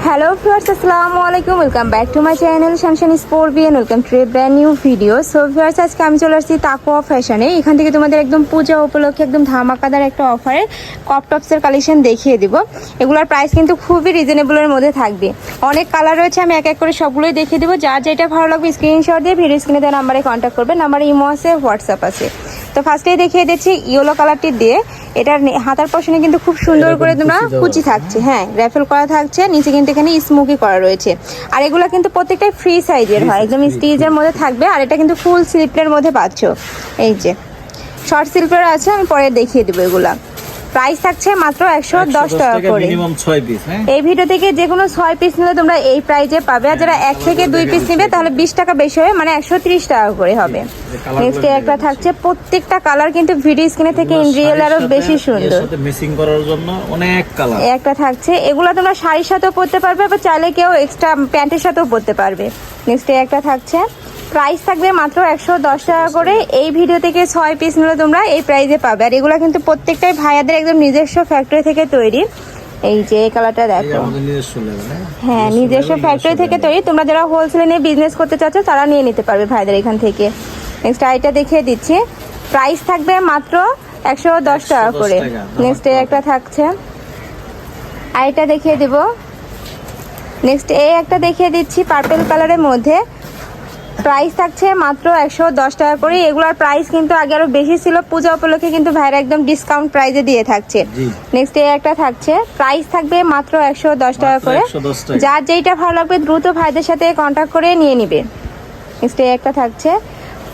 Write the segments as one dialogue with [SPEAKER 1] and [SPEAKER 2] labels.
[SPEAKER 1] Hello viewers, আসসালামু আলাইকুম, welcome back to my channel Shanshan sport B and welcome to a brand new video. So viewers, আজকে আমি চলে আসছি তাকওয়া ফ্যাশনে। এখান থেকে তোমাদের একদম পূজা উপলক্ষে একদম ধামাকাদার একটা অফারে ক্রপ টপসের কালেকশন দেখিয়ে দিব। এগুলোর প্রাইস কিন্তু খুবই রিজনেবলের মধ্যে থাকবে। অনেক কালার রয়েছে, আমি এক এক করে সবগুলোই দেখিয়ে দেবো। যার যেটা ভালো লাগবে স্ক্রিনশট দিয়ে ভিডিও স্ক্রিনে দেওয়া নাম্বারে কন্ট্যাক্ট করবে। নাম্বারে ইমো আছে, হোয়াটসঅ্যাপ আছে। তো ফার্স্টেই দেখিয়ে দিচ্ছি ইয়েলো কালারটি দিয়ে। এটার হাতার পশনে কিন্তু খুব সুন্দর করে তোমরা কুচি থাকছে, হ্যাঁ র্যাফেল করা থাকছে, নিচে কিন্তু এখানে স্মোকি করা রয়েছে। আর এগুলো কিন্তু প্রত্যেকটাই ফ্রি সাইজের হয়, একদম স্টিচের মধ্যে থাকবে। আর এটা কিন্তু ফুল স্লিপের মধ্যে পাচ্ছ। এই যে শর্ট স্লিপের আছে, আমি পরে দেখিয়ে দেবো। এগুলা প্রাইস থাকছে মাত্র 110 টাকা করে।
[SPEAKER 2] Minimum 6 piece.
[SPEAKER 1] এই ভিডিও থেকে যে কোনো 6 পিস নিলে তোমরা এই প্রাইজে পাবে। আর যারা 1 থেকে 2 পিস নেবে তাহলে 20 টাকা বেশি হবে, মানে 130 টাকা করে হবে। নেক্সট একটা থাকছে, প্রত্যেকটা কালার কিন্তু ভিডিও স্ক্রিনে থেকে ইন রিয়েল আরো বেশি সুন্দর।
[SPEAKER 2] সাথে মিক্সিং করার জন্য অনেক কালার।
[SPEAKER 1] একটা থাকছে, এগুলো তোমরা শাড়ির সাথেও পরতে পারবে, বা চাইলে কেউ এক্সট্রা প্যান্টের সাথেও পরতে পারবে। নেক্সট একটা থাকছে, প্রাইস থাকবে মাত্র 110 টাকা করে। এই ভিডিও থেকে 6 পিস নিলে তোমরা এই প্রাইসে পাবে। আর এগুলো কিন্তু প্রত্যেকটাই ভাইয়াদের একদম নিজস্ব ফ্যাক্টরি থেকে তৈরি। এই যে এই কালারটা দেখো, হ্যাঁ নিজস্ব ফ্যাক্টরি থেকে তৈরি। তোমরা যারা হোলসেলে নিয়ে বিজনেস করতে চাচ্ছ তারা নিয়ে নিতে পারবে ভাইদের এখান থেকে। নেক্সট আইটা দেখিয়ে দিচ্ছি, প্রাইস থাকবে মাত্র 110 টাকা করে। নেক্সট একটা থাকছে, আইটা দেখিয়ে দিব। নেক্সট এই একটা দেখিয়ে দিচ্ছি পার্পল কালারের মধ্যে, প্রাইস থাকছে মাত্র 110 টাকা করে। এগুলোর প্রাইস কিন্তু আগে আরো বেশি ছিল, পূজা উপলক্ষে কিন্তু ভাইরা একদম ডিসকাউন্ট প্রাইসে দিয়ে থাকছে। নেক্সট এই একটা থাকছে, প্রাইস থাকবে মাত্র 110 টাকা করে। যার যেইটা ভালো লাগবে দ্রুত ভাইদের সাথে কন্ট্যাক্ট করে নিয়ে নিবে। নেক্সট এই একটা থাকছে,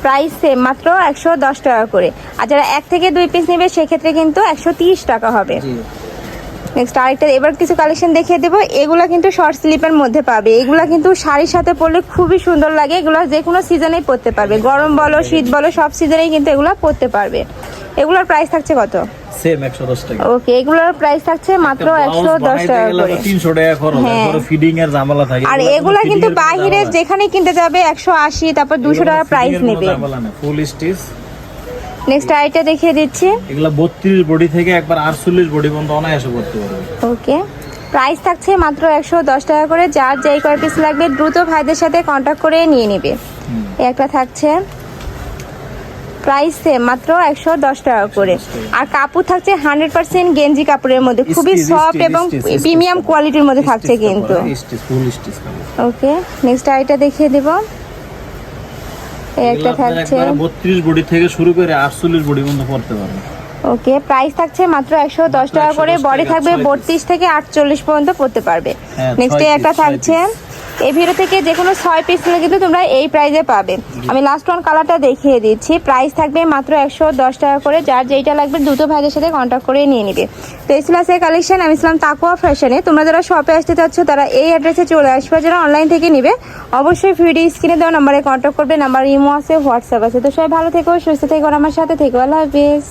[SPEAKER 1] প্রাইস সেম মাত্র 110 টাকা করে। আর যারা 1 থেকে 2 পিস নেবে সেক্ষেত্রে কিন্তু 130 টাকা হবে। নেক্সট আরেকটা এবার কিছু কালেকশন দেখিয়ে দেবো। এগুলা কিন্তু শর্ট স্লিপের মধ্যে পাবে। এগুলা কিন্তু শাড়ির সাথে পরলে খুবই সুন্দর লাগে। এগুলো যে কোনো সিজনেই পরতে পারবে, গরম বলো শীত বলো সব সিজনেই কিন্তু এগুলো পরতে পারবে। এগুলোর প্রাইস থাকছে কত?
[SPEAKER 2] সেম 110 টাকা।
[SPEAKER 1] ওকে, এগুলোর প্রাইস থাকছে মাত্র 110 টাকা করে।
[SPEAKER 2] 300 টাকা খরচ, তারপর ফিডিং এর ঝামেলা থাকে।
[SPEAKER 1] আর এগুলা কিন্তু বাইরে যেখানে কিনতে যাবে 180, তারপর 200 টাকা প্রাইস নেবে।
[SPEAKER 2] ফুল স্টিচ।
[SPEAKER 1] নেক্সট আইটা দেখিয়ে দিচ্ছি,
[SPEAKER 2] এগুলা 32 বডি থেকে একবার 48 বডি পর্যন্ত অনায়াসে করতে পারবে।
[SPEAKER 1] ওকে, প্রাইস থাকছে মাত্র 110 টাকা করে। যার যেই কয় পিস লাগবে দ্রুত ভাইদের সাথে কন্ট্যাক্ট করে নিয়ে নিবে। একটা থাকছে, প্রাইস মাত্র 110 টাকা করে। আর কাপড় থাকছে 100% গেঞ্জি কাপড়ের মধ্যে, খুবই সফট এবং প্রিমিয়াম কোয়ালিটির মধ্যে থাকছে কিন্তু। ওকে, নেক্সট আইটা দেখিয়ে দেব। একটা থাকছে
[SPEAKER 2] 32 বডি থেকে শুরু করে 48 বডি পর্যন্ত পড়তে পারবে।
[SPEAKER 1] ওকে, প্রাইস থাকছে মাত্র 110 টাকা করে। বডি থাকবে 32 থেকে 48 পর্যন্ত পড়তে পারবে। নেক্সট একটা থাকছে, এই ভিডিও থেকে যে কোনো 6 পিস নিলে কিন্তু তোমরা এই প্রাইসে পাবে। আমি লাস্ট ওয়ান কালারটা দেখিয়ে দিচ্ছি, প্রাইস থাকবে মাত্র 110 টাকা করে। যার যেইটা লাগবে দ্রুত ভাইদের সাথে কন্ট্যাক্ট করে নিয়ে নিবে। তো এই ছিল সেই কালেকশন। আমি ছিলাম তাকওয়া ফ্যাশনে। তোমরা যারা শপে আসতে চাচ্ছ তারা এই অ্যাড্রেসে চলে আসবে। যারা অনলাইন থেকে নিবে অবশ্যই ভিডিও স্ক্রিনে দেওয়া নাম্বারে কন্ট্যাক্ট করবে। নাম্বার ইমো আছে, হোয়াটসঅ্যাপ আছে। তো সবাই ভালো থেকো, সুস্থ থেকো, আমার সাথে থেকো। আল্লাহ হাফেজ।